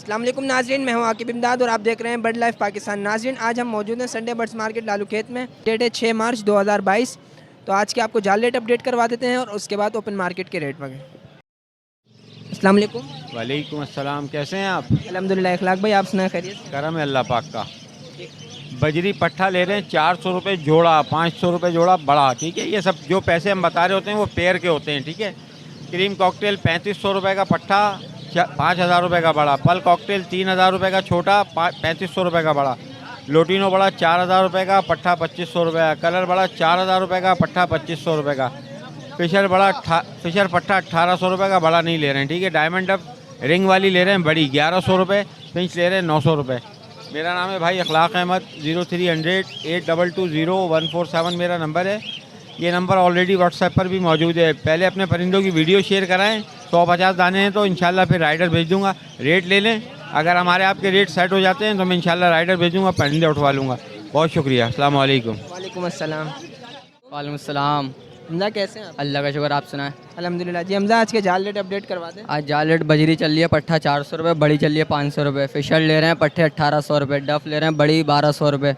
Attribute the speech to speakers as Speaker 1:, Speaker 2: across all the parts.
Speaker 1: अस्सलाम वालेकुम नाज़रीन, मैं हूं आकिब इमदाद और आप देख रहे हैं बर्ड लाइफ पाकिस्तान। नाज़रीन, आज हम मौजूद हैं संडे बर्ड्स मार्केट लालू खेत में। डेट है 6 मार्च 2022। तो आज के आपको जाल रेट अपडेट करवा देते हैं और उसके बाद ओपन मार्केट के रेट वगैरह। अस्सलाम वालेकुम।
Speaker 2: वालेकुम अस्सलाम, कैसे हैं आप?
Speaker 1: अल्हम्दुलिल्लाह, इखलाक भाई, आप सुनाए खैरियत?
Speaker 2: करम है अल्लाह पाक का। बजरी पट्ठा ले रहे हैं 400 रुपये जोड़ा, 500 रुपये जोड़ा बड़ा, ठीक है। ये सब जो पैसे हम बता रहे होते हैं वो पेयर के होते हैं, ठीक है। क्रीम कॉकटेल 3500 रुपये का पट्ठा, 5000 रुपये का बड़ा। पल कॉकटेल 3000 रुपये का छोटा, 3500 रुपये का बड़ा। लोटिनो बड़ा 4000 रुपये का पट्ठा, 2500 रुपये का। कलर बड़ा 4000 रुपये का पट्ठा, 2500 रुपये का। फिशर फिशर पट्ठा 1800 रुपये का बड़ा नहीं ले रहे हैं, ठीक है। डायमंड अप रिंग वाली ले रहे हैं बड़ी 1100 रुपये। पिंच ले रहे हैं 900 रुपये। मेरा नाम है भाई अखलाक अहमद। 0300 822 147 मेरा नंबर है। ये नंबर ऑलरेडी व्हाट्सएप पर भी मौजूद है। पहले अपने परिंदों की वीडियो शेयर कराएं। 150 दाने हैं तो इंशाल्लाह फिर राइडर भेज दूंगा। रेट ले लें, अगर हमारे आपके रेट सेट हो जाते हैं तो मैं इंशाल्लाह राइडर भेजूँगा, परिंदे उठवा लूँगा। बहुत शुक्रिया, अस्सलाम वालेकुम।
Speaker 1: वालेकुम अस्सलाम।
Speaker 3: वालेकुम सलाम।
Speaker 1: हमजा कैसे हैं आप?
Speaker 3: अल्लाह का शुक्र, आप सुनाएं।
Speaker 1: अल्हम्दुलिल्लाह जी। हमजा, आज के जाल रेट अपडेट करवा दें।
Speaker 3: आज जाल रेट बजरी चल रही है पट्ठा 400 रुपये, बड़ी चल रही है 500 रुपये। फिशर ले रहे हैं पट्ठे 1800 रुपये। डफ ले रहे हैं बड़ी 1200 रुपये,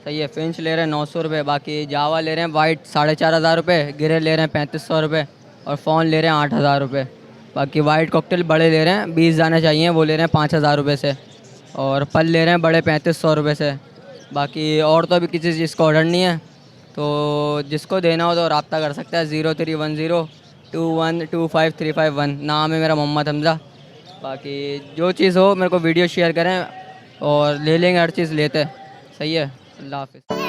Speaker 3: सही है। फिंच ले रहे हैं 900 रुपये। बाकी जावा ले रहे हैं वाइट 4500 रुपये। गिरे ले रहे हैं 3500 रुपये और फ़ोन ले रहे हैं 8000 रुपये। बाकी वाइट कॉकटेल बड़े ले रहे हैं 20 दाने चाहिए, वो ले रहे हैं 5000 रुपये से। और पल ले रहे हैं बड़े 3500 रुपये से। बाकी और तो अभी किसी चीज़ का ऑर्डर नहीं है, तो जिसको देना हो तो रब्ता कर सकता है। 0310 2125351। नाम है मेरा मोहम्मद हमज़ा। बाकी जो चीज़ हो मेरे को वीडियो शेयर करें और ले लेंगे, हर चीज़ लेते हैं, सही है। अल्लाह हाफ़िज़।